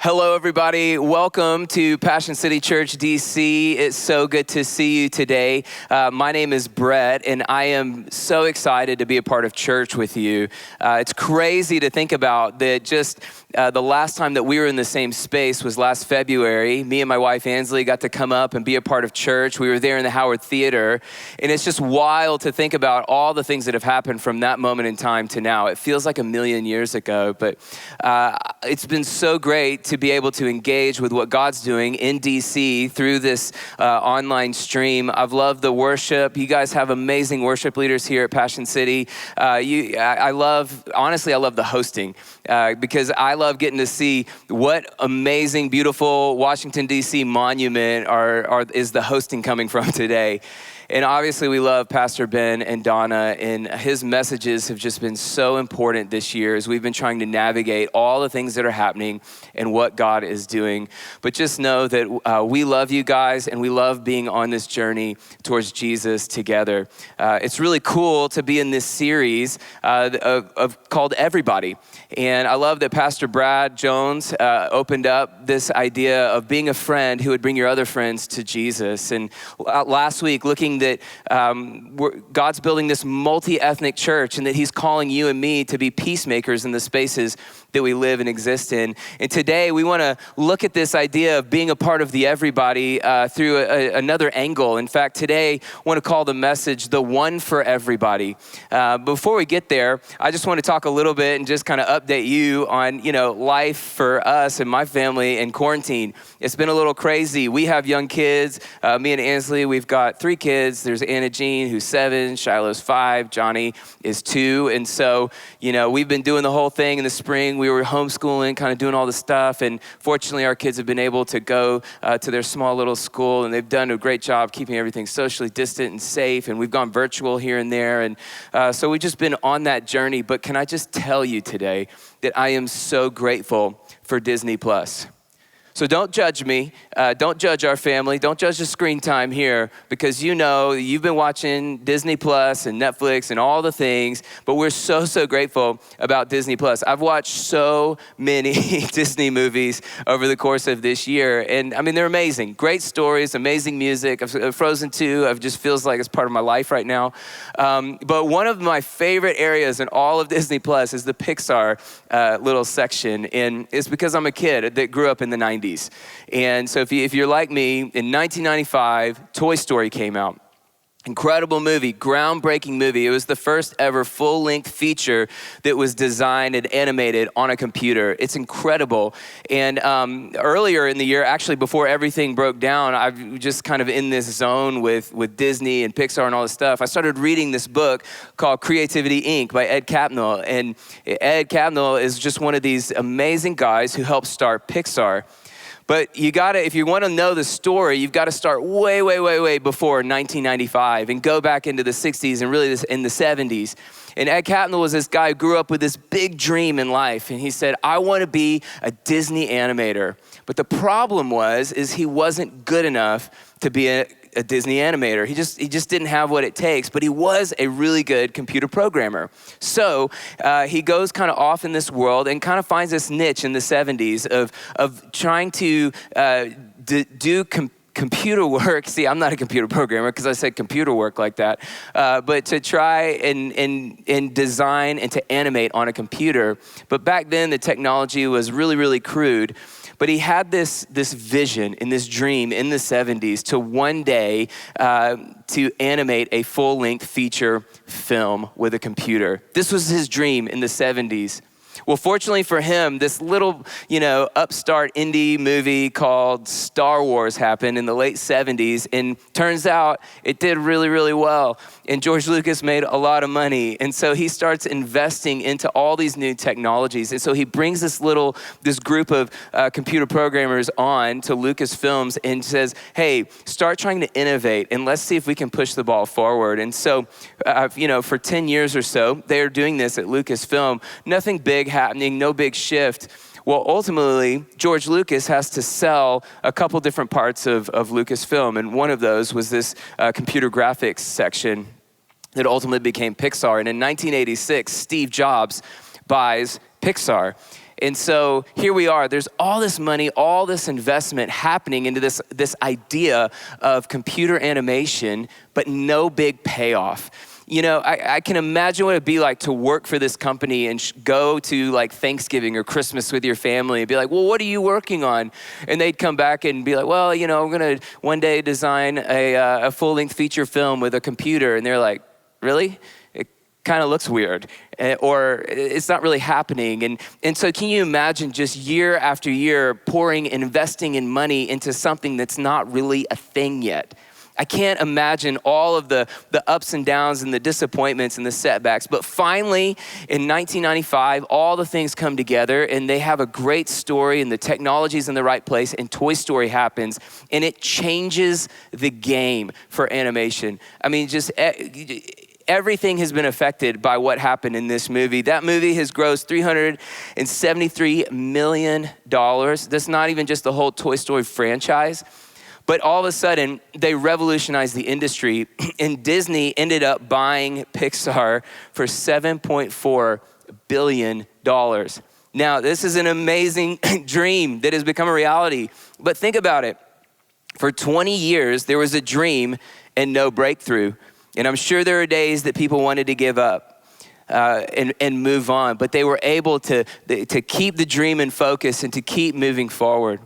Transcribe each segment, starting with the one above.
Hello, everybody. Welcome to Passion City Church, DC. It's so good to see you today. My name is Brett, and I am so excited to be a part of church with you. It's crazy to think about that just the last time that we were in the same space was last February. Me and my wife, Ansley, got to come up and be a part of church. We were there in the Howard Theater, and it's just wild to think about all the things that have happened from that moment in time to now. It feels like a million years ago, but it's been so great to be able to engage with what God's doing in DC through this online stream. I've loved the worship. You guys have amazing worship leaders here at Passion City. I love the hosting because I love getting to see what amazing, beautiful Washington, DC monument is the hosting coming from today. And obviously we love Pastor Ben and Donna, and his messages have just been so important this year as we've been trying to navigate all the things that are happening and what God is doing. But just know that we love you guys, and we love being on this journey towards Jesus together. It's really cool to be in this series called Everybody. And I love that Pastor Brad Jones opened up this idea of being a friend who would bring your other friends to Jesus. And last week, looking that God's building this multi-ethnic church and that he's calling you and me to be peacemakers in the spaces that we live and exist in. And today we want to look at this idea of being a part of the everybody through another angle. In fact, today I want to call the message the one for everybody. Before we get there, I just want to talk a little bit and just kind of update you on, life for us and my family in quarantine. It's been a little crazy. We have young kids. Me and Ansley, we've got 3 kids. There's Anna Jean, who's 7, Shiloh's 5, Johnny is 2. And so, we've been doing the whole thing in the spring. We were homeschooling, kind of doing all the stuff. And fortunately, our kids have been able to go to their small little school, and they've done a great job keeping everything socially distant and safe. And we've gone virtual here and there. And so we've just been on that journey. But can I just tell you today that I am so grateful for Disney Plus. So don't judge me, don't judge our family, don't judge the screen time here, because you've been watching Disney Plus and Netflix and all the things, but we're so grateful about Disney Plus. I've watched so many Disney movies over the course of this year, and I mean, they're amazing. Great stories, amazing music. Frozen 2, it just feels like it's part of my life right now. But one of my favorite areas in all of Disney Plus is the Pixar little section, and it's because I'm a kid that grew up in the 90s. And so if you're like me, in 1995, Toy Story came out. Incredible movie, groundbreaking movie. It was the first ever full-length feature that was designed and animated on a computer. It's incredible. And earlier in the year, actually before everything broke down, I've just kind of in this zone with Disney and Pixar and all this stuff. I started reading this book called Creativity, Inc. by Ed Catmull. And Ed Catmull is just one of these amazing guys who helped start Pixar. But if you want to know the story, you've got to start way before 1995 and go back into the 60s and really in the 70s. And Ed Catmull was this guy who grew up with this big dream in life. And he said, I want to be a Disney animator. But the problem is he wasn't good enough to be a Disney animator. He just didn't have what it takes, but he was a really good computer programmer. So he goes kind of off in this world and kind of finds this niche in the 70s of trying to do computer work. See, I'm not a computer programmer because I said computer work like that, but to try and design and to animate on a computer. But back then the technology was really crude. But he had this vision and this dream in the 70s to one day to animate a full-length feature film with a computer. This was his dream in the 70s. Well, fortunately for him, this little, upstart indie movie called Star Wars happened in the late 70s, and turns out it did really well. And George Lucas made a lot of money. And so he starts investing into all these new technologies. And so he brings this group of computer programmers on to Lucasfilms and says, hey, start trying to innovate and let's see if we can push the ball forward. And so, for 10 years or so, they're doing this at Lucasfilm. Nothing big happening, no big shift. Well, ultimately, George Lucas has to sell a couple different parts of Lucasfilm. And one of those was this computer graphics section that ultimately became Pixar. And in 1986, Steve Jobs buys Pixar. And so here we are, there's all this money, all this investment happening into this idea of computer animation, but no big payoff. You know, I can imagine what it'd be like to work for this company and go to like Thanksgiving or Christmas with your family and be like, well, what are you working on? And they'd come back and be like, well, you know, I'm gonna one day design a full-length feature film with a computer. And they're like, really? It kind of looks weird, or it's not really happening. And so can you imagine just year after year pouring and investing in money into something that's not really a thing yet? I can't imagine all of the ups and downs and the disappointments and the setbacks. But finally, in 1995, all the things come together and they have a great story and the technology's in the right place and Toy Story happens and it changes the game for animation. I mean, just everything has been affected by what happened in this movie. That movie has grossed $373 million. That's not even just the whole Toy Story franchise. But all of a sudden, they revolutionized the industry, and Disney ended up buying Pixar for $7.4 billion. Now, this is an amazing dream that has become a reality. But think about it. For 20 years, there was a dream and no breakthrough. And I'm sure there are days that people wanted to give up and move on. But they were able to keep the dream in focus and to keep moving forward.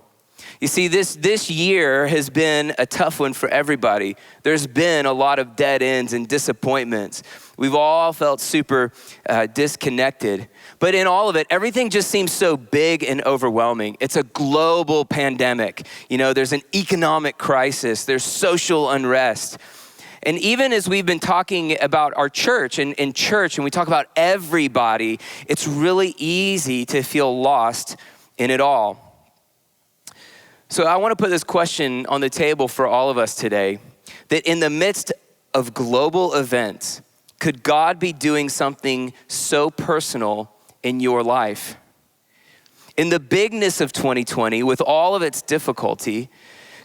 You see, this year has been a tough one for everybody. There's been a lot of dead ends and disappointments. We've all felt super disconnected. But in all of it, everything just seems so big and overwhelming. It's a global pandemic. You know, there's an economic crisis. There's social unrest. And even as we've been talking about our church and in church, and we talk about everybody, it's really easy to feel lost in it all. So I want to put this question on the table for all of us today, that in the midst of global events, could God be doing something so personal in your life? In the bigness of 2020, with all of its difficulty,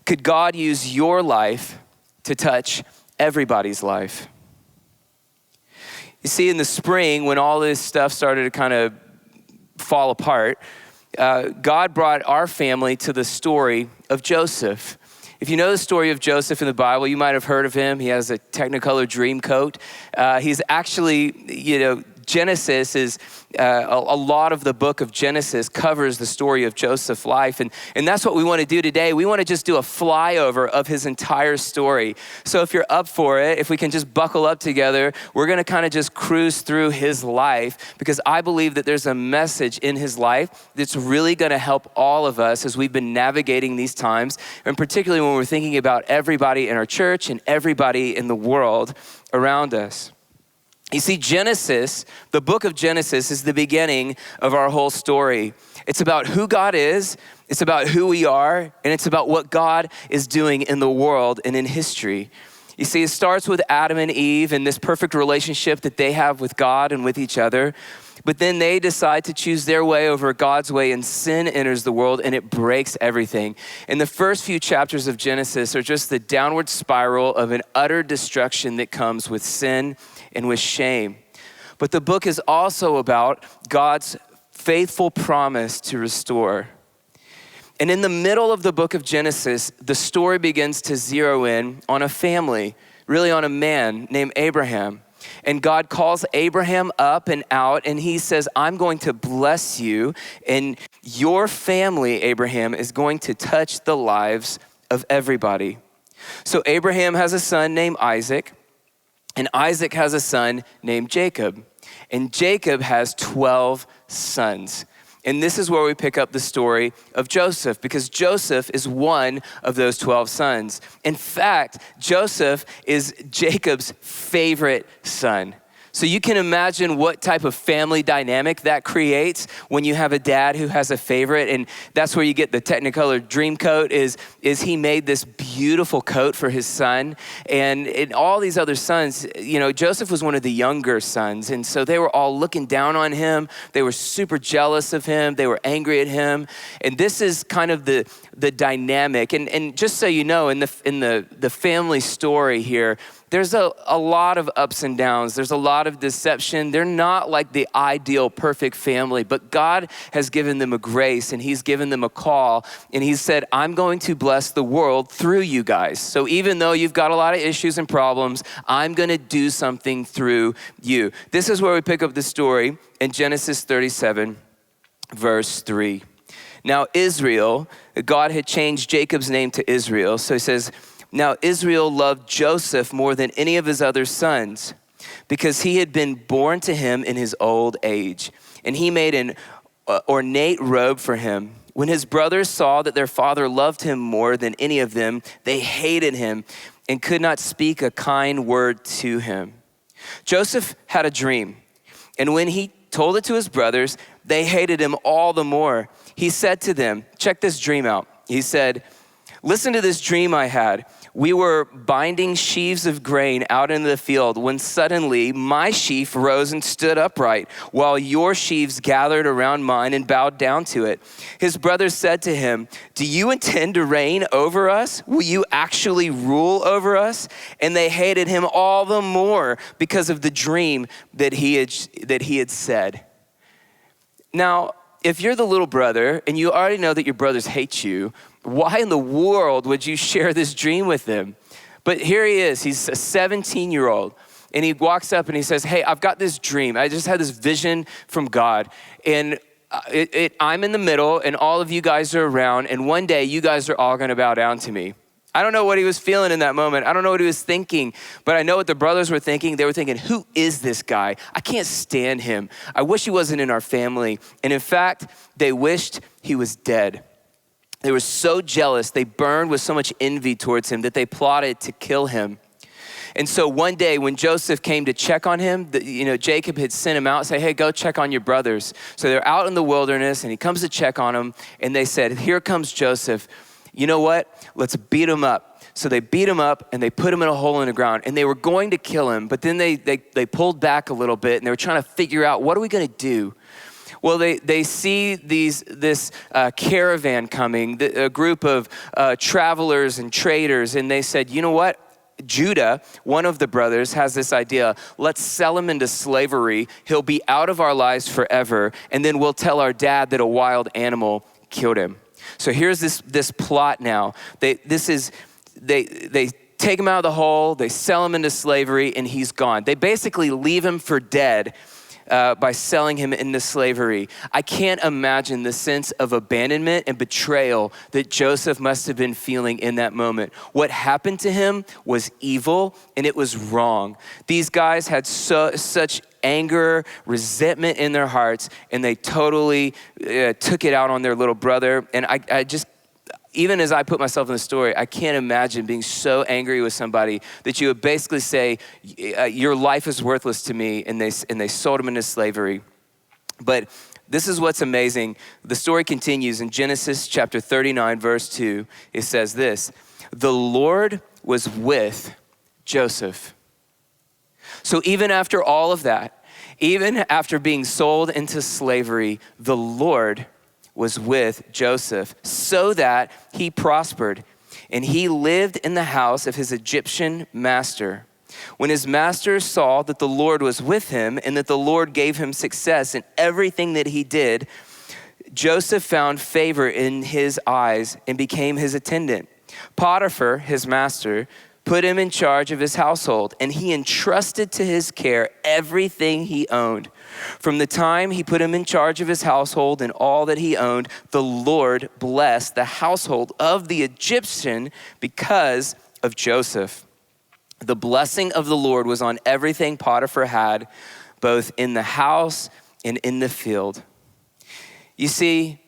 could God use your life to touch everybody's life? You see, in the spring, when all this stuff started to kind of fall apart, God brought our family to the story of Joseph. If you know the story of Joseph in the Bible, you might have heard of him. He has a Technicolor dream coat. He's actually, Genesis is, a lot of the book of Genesis covers the story of Joseph's life. And that's what we want to do today. We want to just do a flyover of his entire story. So if you're up for it, if we can just buckle up together, we're going to kind of just cruise through his life, because I believe that there's a message in his life that's really going to help all of us as we've been navigating these times, and particularly when we're thinking about everybody in our church and everybody in the world around us. You see, Genesis, the book of Genesis, is the beginning of our whole story. It's about who God is, it's about who we are, and it's about what God is doing in the world and in history. You see, it starts with Adam and Eve and this perfect relationship that they have with God and with each other. But then they decide to choose their way over God's way, and sin enters the world and it breaks everything. And the first few chapters of Genesis are just the downward spiral of an utter destruction that comes with sin and with shame. But the book is also about God's faithful promise to restore. And in the middle of the book of Genesis, the story begins to zero in on a family, really on a man named Abraham. And God calls Abraham up and out, and he says, I'm going to bless you, and your family, Abraham, is going to touch the lives of everybody. So Abraham has a son named Isaac, and Isaac has a son named Jacob. And Jacob has 12 sons. And this is where we pick up the story of Joseph, because Joseph is one of those 12 sons. In fact, Joseph is Jacob's favorite son. So you can imagine what type of family dynamic that creates when you have a dad who has a favorite. And that's where you get the Technicolor dream coat is he made this beautiful coat for his son. And all these other sons, Joseph was one of the younger sons. And so they were all looking down on him. They were super jealous of him. They were angry at him. And this is kind of the dynamic. And just so you know, in the family story here, there's a lot of ups and downs. There's a lot of deception. They're not like the ideal, perfect family, but God has given them a grace and he's given them a call. And he said, I'm going to bless the world through you guys. So even though you've got a lot of issues and problems, I'm going to do something through you. This is where we pick up the story in Genesis 37, verse 3. Now Israel, God had changed Jacob's name to Israel. So he says, now Israel loved Joseph more than any of his other sons because he had been born to him in his old age. And he made an ornate robe for him. When his brothers saw that their father loved him more than any of them, they hated him and could not speak a kind word to him. Joseph had a dream, and when he told it to his brothers, they hated him all the more. He said to them, check this dream out. He said, listen to this dream I had. We were binding sheaves of grain out into the field when suddenly my sheaf rose and stood upright while your sheaves gathered around mine and bowed down to it. His brothers said to him, do you intend to reign over us? Will you actually rule over us? And they hated him all the more because of the dream that he had said. Now, if you're the little brother and you already know that your brothers hate you, why in the world would you share this dream with them? But here he is, he's a 17-year-old, and he walks up and he says, hey, I've got this dream. I just had this vision from God, and I'm in the middle and all of you guys are around, and one day you guys are all gonna bow down to me. I don't know what he was feeling in that moment. I don't know what he was thinking, but I know what the brothers were thinking. They were thinking, who is this guy? I can't stand him. I wish he wasn't in our family. And in fact, they wished he was dead. They were so jealous. They burned with so much envy towards him that they plotted to kill him. And so one day when Joseph came to check on him, Jacob had sent him out and say, hey, go check on your brothers. So they're out in the wilderness and he comes to check on them. And they said, here comes Joseph. You know what? Let's beat him up. So they beat him up and they put him in a hole in the ground and they were going to kill him. But then they pulled back a little bit and they were trying to figure out, what are we going to do? Well, they see this caravan coming, a group of travelers and traders, and they said, you know what? Judah, one of the brothers, has this idea. Let's sell him into slavery. He'll be out of our lives forever, and then we'll tell our dad that a wild animal killed him. So here's this plot now. They take him out of the hole, they sell him into slavery, and he's gone. They basically leave him for dead by selling him into slavery. I can't imagine the sense of abandonment and betrayal that Joseph must have been feeling in that moment. What happened to him was evil and it was wrong. These guys had such anger, resentment in their hearts, and they totally took it out on their little brother. And I just, even as I put myself in the story, I can't imagine being so angry with somebody that you would basically say, your life is worthless to me, and they sold him into slavery. But this is what's amazing. The story continues in Genesis chapter 39, verse 2. It says this, the Lord was with Joseph. So even after all of that, even after being sold into slavery, the Lord was with Joseph so that he prospered, and he lived in the house of his Egyptian master. When his master saw that the Lord was with him and that the Lord gave him success in everything that he did, Joseph found favor in his eyes and became his attendant. Potiphar, his master, put him in charge of his household, and he entrusted to his care everything he owned. From the time he put him in charge of his household and all that he owned, the Lord blessed the household of the Egyptian because of Joseph. The blessing of the Lord was on everything Potiphar had, both in the house and in the field. You see,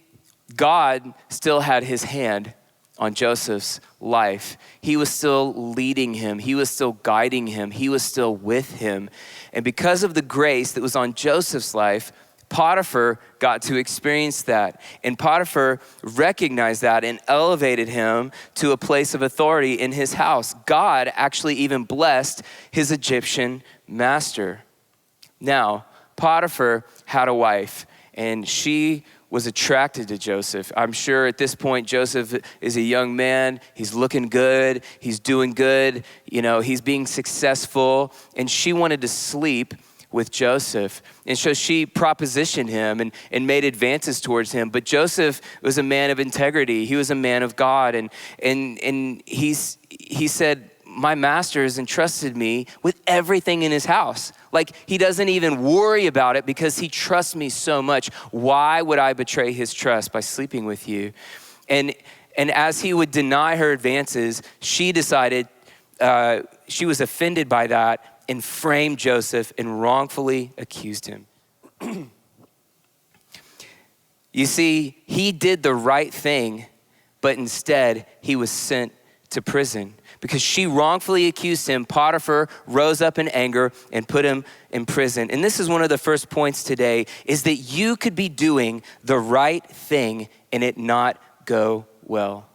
God still had his hand on Joseph's life. He was still leading him. He was still guiding him. He was still with him. And because of the grace that was on Joseph's life, Potiphar got to experience that. And Potiphar recognized that and elevated him to a place of authority in his house. God actually even blessed his Egyptian master. Now, Potiphar had a wife, and she was attracted to Joseph. I'm sure at this point, Joseph is a young man. He's looking good. He's doing good. He's being successful. And she wanted to sleep with Joseph. And so she propositioned him and made advances towards him. But Joseph was a man of integrity. He was a man of God. And he said, my master has entrusted me with everything in his house. Like, he doesn't even worry about it because he trusts me so much. Why would I betray his trust by sleeping with you? And as he would deny her advances, she decided, she was offended by that and framed Joseph and wrongfully accused him. You see, he did the right thing, but instead he was sent to prison. Because she wrongfully accused him, Potiphar rose up in anger and put him in prison. And this is one of the first points today, is that you could be doing the right thing and it not go well.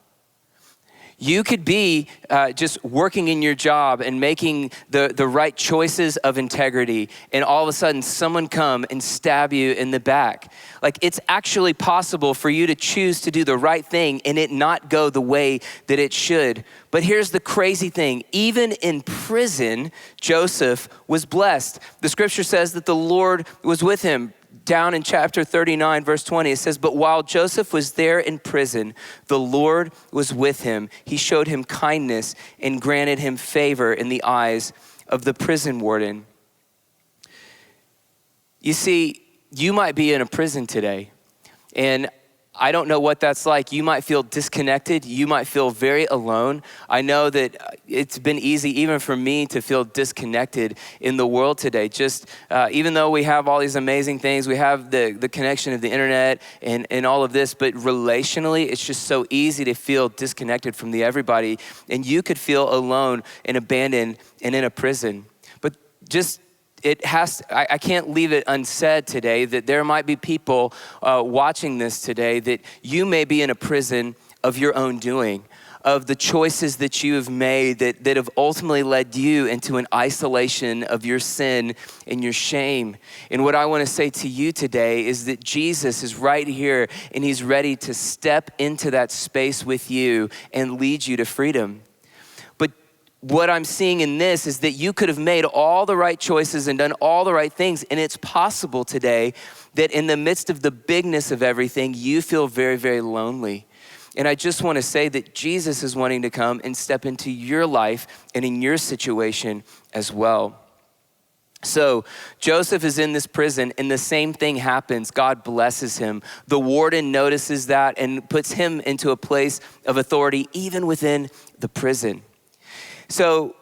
You could be just working in your job and making the right choices of integrity, and all of a sudden someone come and stab you in the back. Like, it's actually possible for you to choose to do the right thing and it not go the way that it should. But here's the crazy thing. Even in prison, Joseph was blessed. The scripture says that the Lord was with him. Down in chapter 39, verse 20, it says, but while Joseph was there in prison, the Lord was with him. He showed him kindness and granted him favor in the eyes of the prison warden. You see, you might be in a prison today, and I don't know what that's like. You might feel disconnected. You might feel very alone. I know that it's been easy even for me to feel disconnected in the world today. Just even though we have all these amazing things, we have the connection of the internet and all of this, but relationally, it's just so easy to feel disconnected from everybody. And you could feel alone and abandoned and in a prison. But just I can't leave it unsaid today that there might be people watching this today that you may be in a prison of your own doing, of the choices that you have made that have ultimately led you into an isolation of your sin and your shame. And what I want to say to you today is that Jesus is right here and he's ready to step into that space with you and lead you to freedom. What I'm seeing in this is that you could have made all the right choices and done all the right things. And it's possible today that in the midst of the bigness of everything, you feel very, very lonely. And I just want to say that Jesus is wanting to come and step into your life and in your situation as well. So Joseph is in this prison and the same thing happens. God blesses him. The warden notices that and puts him into a place of authority even within the prison. So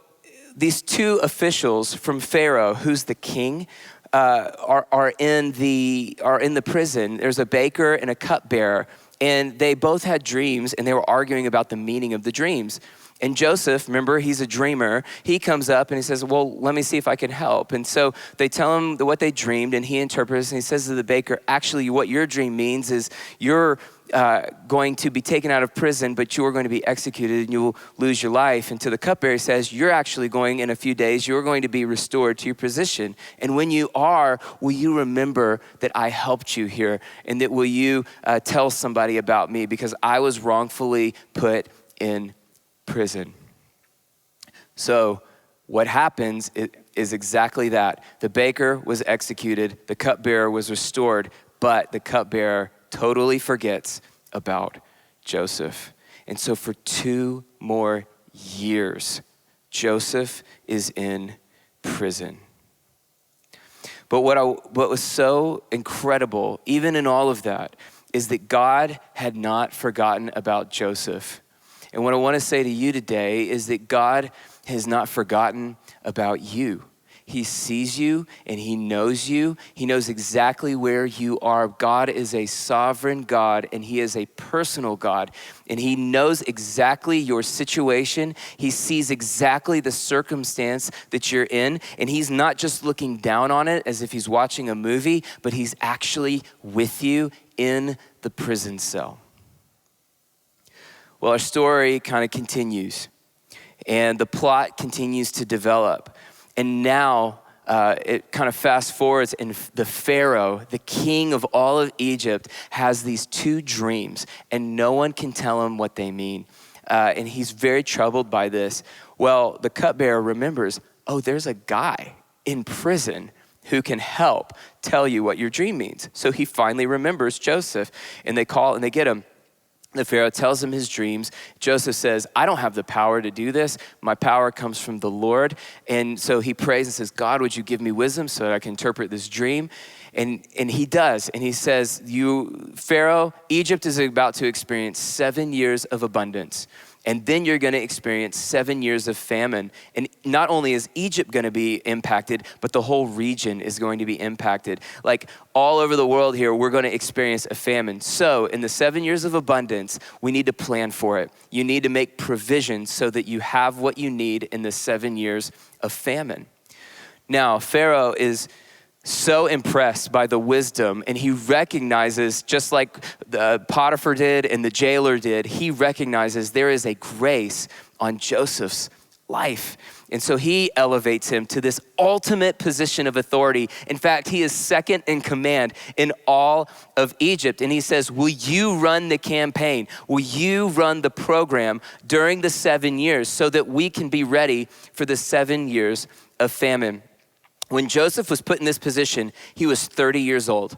these two officials from Pharaoh, who's the king, are in the prison. There's a baker and a cupbearer, and they both had dreams, and they were arguing about the meaning of the dreams. And Joseph, remember, he's a dreamer. He comes up and he says, well, let me see if I can help. And so they tell him what they dreamed, and he interprets, and he says to the baker, actually, what your dream means is you're going to be taken out of prison, but you are going to be executed and you will lose your life. And to the cupbearer, he says, you're actually going in a few days, you're going to be restored to your position. And when you are, will you remember that I helped you here? And that will you tell somebody about me because I was wrongfully put in prison. So what happens is exactly that. The baker was executed, the cupbearer was restored, but the cupbearer totally forgets about Joseph. And so for 2 more years, Joseph is in prison. But what was so incredible, even in all of that, is that God had not forgotten about Joseph. And what I want to say to you today is that God has not forgotten about you. He sees you and he knows you. He knows exactly where you are. God is a sovereign God and he is a personal God. And he knows exactly your situation. He sees exactly the circumstance that you're in. And he's not just looking down on it as if he's watching a movie, but he's actually with you in the prison cell. Well, our story kind of continues and the plot continues to develop. And now it kind of fast forwards, and the Pharaoh, the king of all of Egypt, has these two dreams, and no one can tell him what they mean. And he's very troubled by this. Well, the cupbearer remembers, oh, there's a guy in prison who can help tell you what your dream means. So he finally remembers Joseph, and they call and they get him. The Pharaoh tells him his dreams. Joseph says, I don't have the power to do this. My power comes from the Lord. And so he prays and says, God, would you give me wisdom so that I can interpret this dream? And he does. And he says, Pharaoh, Egypt is about to experience 7 years of abundance. And then you're gonna experience 7 years of famine. And not only is Egypt gonna be impacted, but the whole region is going to be impacted. Like all over the world here, we're gonna experience a famine. So in the 7 years of abundance, we need to plan for it. You need to make provision so that you have what you need in the 7 years of famine. Now, Pharaoh is so impressed by the wisdom, and he recognizes, just like Potiphar did and the jailer did, he recognizes there is a grace on Joseph's life. And so he elevates him to this ultimate position of authority. In fact, he is second in command in all of Egypt. And he says, will you run the campaign? Will you run the program during the 7 years so that we can be ready for the 7 years of famine? When Joseph was put in this position, he was 30 years old.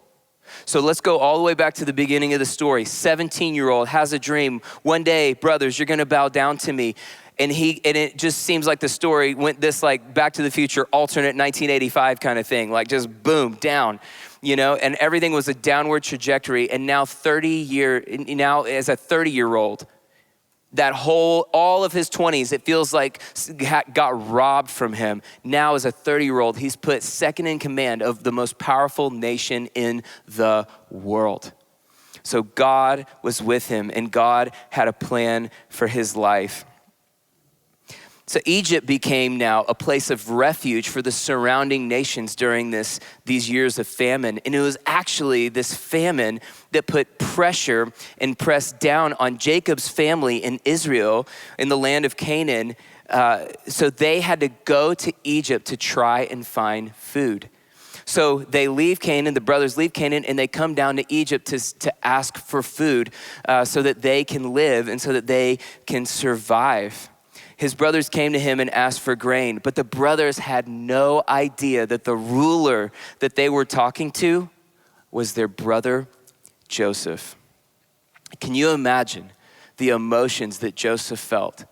So let's go all the way back to the beginning of the story. 17-year-old has a dream. One day, brothers, you're gonna bow down to me. And it just seems like the story went this like Back to the Future, alternate 1985 kind of thing, like just boom, down, and everything was a downward trajectory. And now as a 30-year-old, all of his 20s, it feels like got robbed from him. Now as a 30-year-old, he's put second in command of the most powerful nation in the world. So God was with him, and God had a plan for his life. So Egypt became now a place of refuge for the surrounding nations during these years of famine. And it was actually this famine that put pressure and pressed down on Jacob's family in Israel in the land of Canaan. So they had to go to Egypt to try and find food. So they leave Canaan, the brothers leave Canaan, and they come down to Egypt to ask for food so that they can live and so that they can survive. His brothers came to him and asked for grain, but the brothers had no idea that the ruler that they were talking to was their brother, Joseph. Can you imagine the emotions that Joseph felt?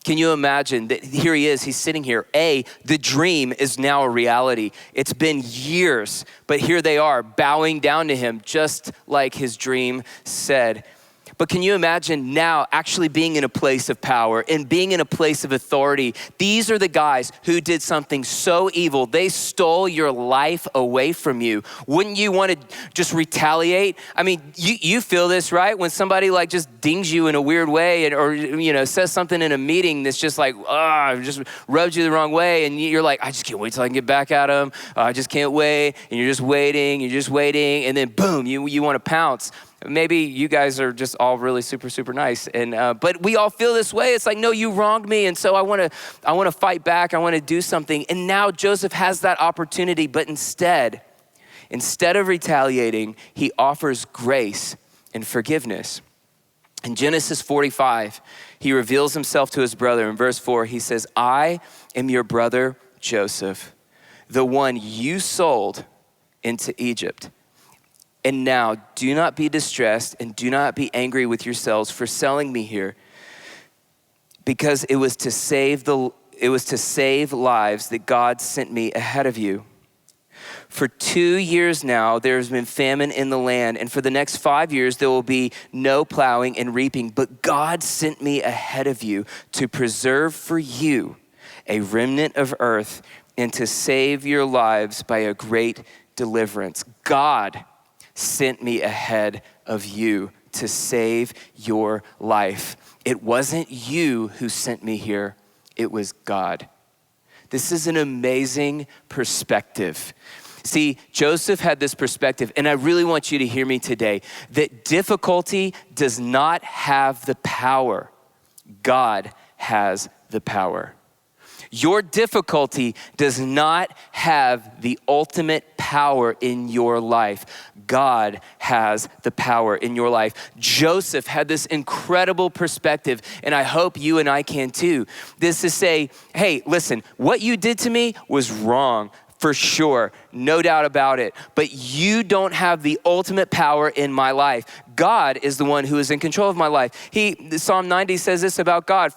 Can you imagine that here he is, he's sitting here. The dream is now a reality. It's been years, but here they are bowing down to him just like his dream said. But can you imagine now actually being in a place of power and being in a place of authority? These are the guys who did something so evil. They stole your life away from you. Wouldn't you want to just retaliate? I mean, you feel this, right? When somebody like just dings you in a weird way or says something in a meeting that's just like, just rubs you the wrong way. And you're like, I just can't wait till I can get back at them. I just can't wait. And you're just waiting. And then boom, you want to pounce. Maybe you guys are just all really super, super nice. But we all feel this way. It's like, no, you wronged me. And so I want to fight back. I want to do something. And now Joseph has that opportunity, but instead of retaliating, he offers grace and forgiveness. In Genesis 45, he reveals himself to his brother. In verse 4, he says, I am your brother, Joseph, the one you sold into Egypt. And now do not be distressed and do not be angry with yourselves for selling me here, because it was to save lives that God sent me ahead of you. For 2 years now, there has been famine in the land, and for the next 5 years, there will be no plowing and reaping. But God sent me ahead of you to preserve for you a remnant of earth and to save your lives by a great deliverance. God sent me ahead of you to save your life. It wasn't you who sent me here, it was God. This is an amazing perspective. See, Joseph had this perspective, and I really want you to hear me today, that difficulty does not have the power. God has the power. Your difficulty does not have the ultimate power in your life. God has the power in your life. Joseph had this incredible perspective, and I hope you and I can too. This to say, hey, listen, what you did to me was wrong. For sure, no doubt about it. But you don't have the ultimate power in my life. God is the one who is in control of my life. Psalm 90 says this about God: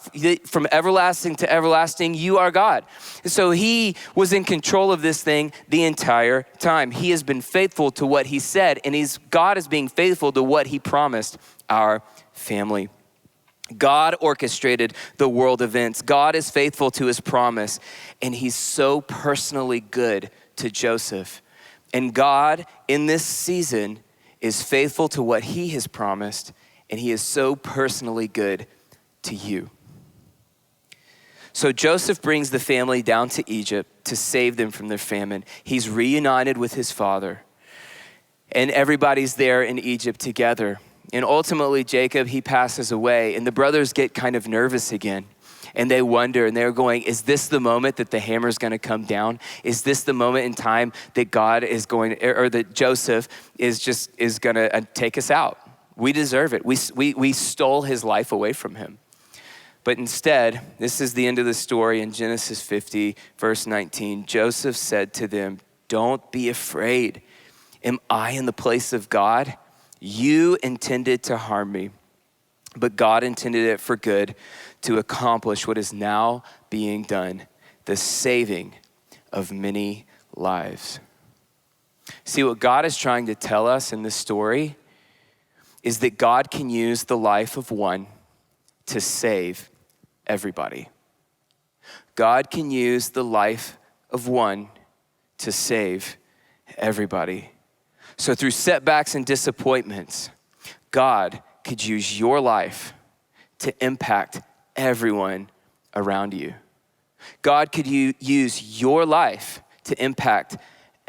from everlasting to everlasting, you are God. So he was in control of this thing the entire time. He has been faithful to what he said, and God is being faithful to what he promised our family. God orchestrated the world events. God is faithful to his promise, and he's so personally good to Joseph. And God, in this season, is faithful to what he has promised, and he is so personally good to you. So Joseph brings the family down to Egypt to save them from their famine. He's reunited with his father, and everybody's there in Egypt together. And ultimately, Jacob, he passes away, and the brothers get kind of nervous again. And they wonder, and they're going, is this the moment that the hammer's gonna come down? Is this the moment in time that God is going, or that Joseph is gonna take us out? We deserve it. We stole his life away from him. But instead, this is the end of the story in Genesis 50, verse 19. Joseph said to them, "Don't be afraid. Am I in the place of God? You intended to harm me, but God intended it for good, to accomplish what is now being done, the saving of many lives." See, what God is trying to tell us in this story is that God can use the life of one to save everybody. God can use the life of one to save everybody. So through setbacks and disappointments, God could use your life to impact everyone around you. God could use your life to impact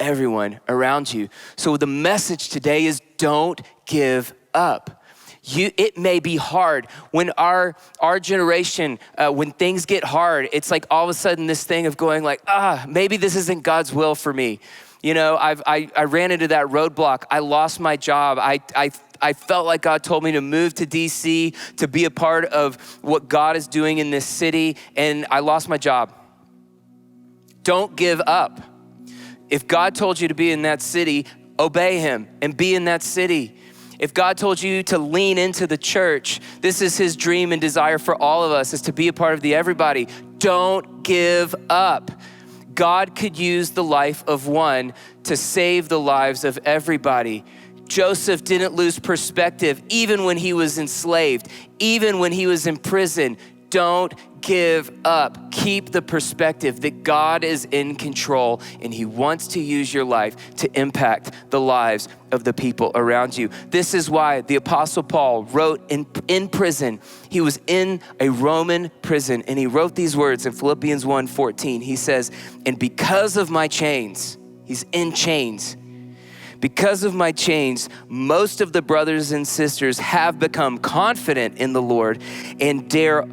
everyone around you. So the message today is, don't give up. It may be hard. When our generation, when things get hard, it's like all of a sudden this thing of going like, maybe this isn't God's will for me. You know, I ran into that roadblock. I lost my job. I felt like God told me to move to DC to be a part of what God is doing in this city, and I lost my job. Don't give up. If God told you to be in that city, obey him and be in that city. If God told you to lean into the church, this is his dream and desire for all of us, is to be a part of the everybody. Don't give up. God could use the life of one to save the lives of everybody. Joseph didn't lose perspective even when he was enslaved, even when he was in prison. Don't give up. Keep the perspective that God is in control, and he wants to use your life to impact the lives of the people around you. This is why the Apostle Paul wrote in prison. He was in a Roman prison, and he wrote these words in Philippians 1:14. He says, "And because of my chains," he's in chains, "because of my chains, most of the brothers and sisters have become confident in the Lord and dare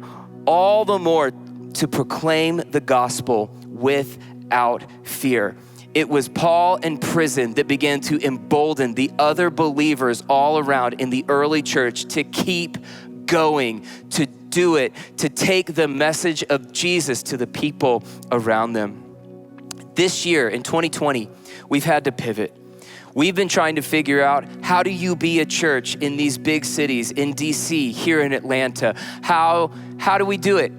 all the more to proclaim the gospel without fear." It was Paul in prison that began to embolden the other believers all around in the early church to keep going, to do it, to take the message of Jesus to the people around them. This year in 2020, we've had to pivot. We've been trying to figure out, how do you be a church in these big cities, in DC, here in Atlanta? How do we do it?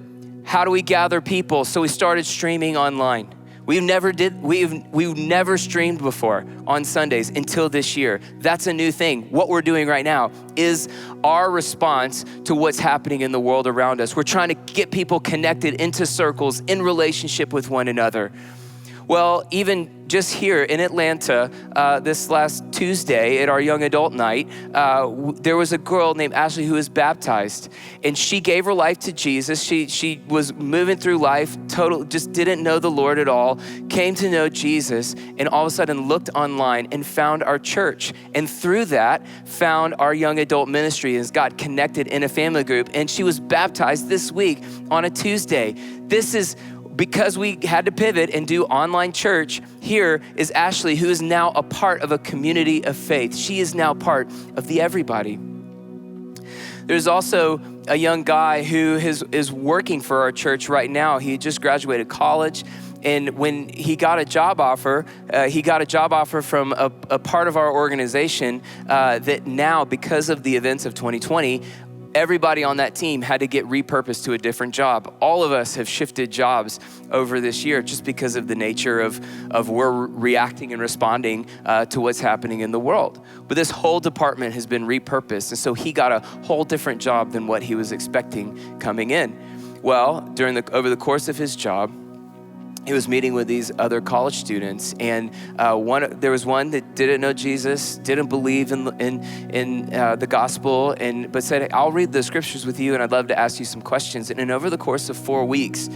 How do we gather people? So we started streaming online. We've never streamed before on Sundays until this year. That's a new thing. What we're doing right now is our response to what's happening in the world around us. We're trying to get people connected into circles, in relationship with one another. Well, even just here in Atlanta, this last Tuesday at our young adult night, there was a girl named Ashley who was baptized, and she gave her life to Jesus. She was moving through life, just didn't know the Lord at all, came to know Jesus, and all of a sudden looked online and found our church. And through that, found our young adult ministry and got connected in a family group. And she was baptized this week on a Tuesday. because we had to pivot and do online church, here is Ashley, who is now a part of a community of faith. She is now part of the Everybody. There's also a young guy who is working for our church right now. He just graduated college. And when he got a job offer, from a part of our organization that now, because of the events of 2020, everybody on that team had to get repurposed to a different job. All of us have shifted jobs over this year just because of the nature of we're reacting and responding to what's happening in the world. But this whole department has been repurposed. And so he got a whole different job than what he was expecting coming in. Well, over the course of his job, he was meeting with these other college students, and there was one that didn't know Jesus, didn't believe in the gospel, but said, "I'll read the scriptures with you, and I'd love to ask you some questions." And over the course of 4 weeks,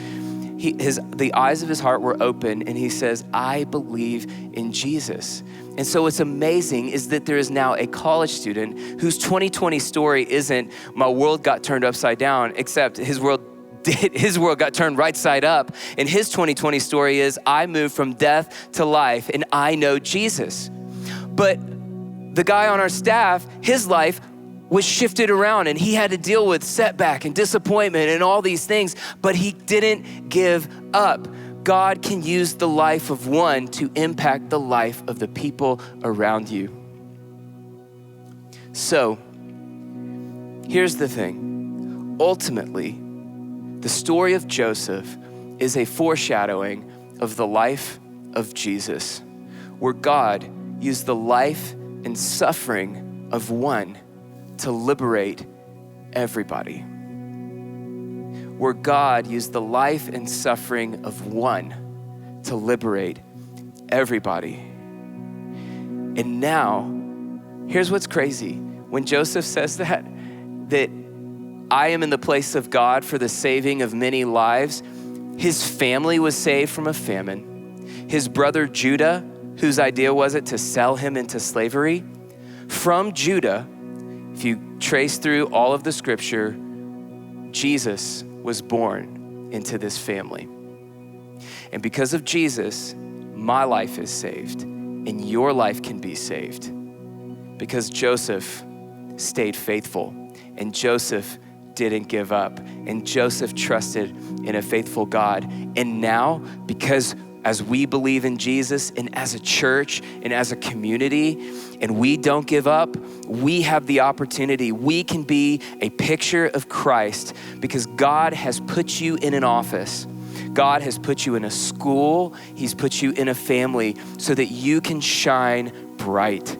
the eyes of his heart were open, and he says, "I believe in Jesus." And so what's amazing is that there is now a college student whose 2020 story isn't "my world got turned upside down," except his world got turned right side up. And his 2020 story is, "I moved from death to life and I know Jesus." But the guy on our staff, his life was shifted around and he had to deal with setback and disappointment and all these things, but he didn't give up. God can use the life of one to impact the life of the people around you. So, here's the thing. Ultimately, the story of Joseph is a foreshadowing of the life of Jesus, where God used the life and suffering of one to liberate everybody. Where God used the life and suffering of one to liberate everybody. And now, here's what's crazy. When Joseph says that I am in the place of God for the saving of many lives, his family was saved from a famine. His brother Judah, whose idea was it to sell him into slavery, from Judah, if you trace through all of the scripture, Jesus was born into this family. And because of Jesus, my life is saved and your life can be saved because Joseph stayed faithful and Joseph didn't give up. And Joseph trusted in a faithful God. And now, because as we believe in Jesus and as a church and as a community, and we don't give up, we have the opportunity. We can be a picture of Christ because God has put you in an office. God has put you in a school. He's put you in a family so that you can shine bright.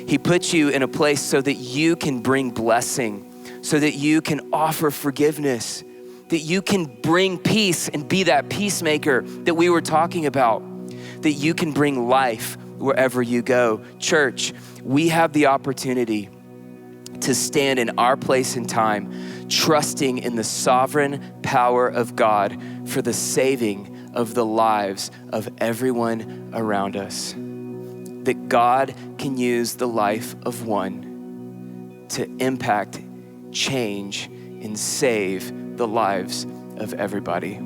He put you in a place so that you can bring blessing, so that you can offer forgiveness, that you can bring peace and be that peacemaker that we were talking about, that you can bring life wherever you go. Church, we have the opportunity to stand in our place in time, trusting in the sovereign power of God for the saving of the lives of everyone around us. That God can use the life of one to impact, change, and save the lives of everybody.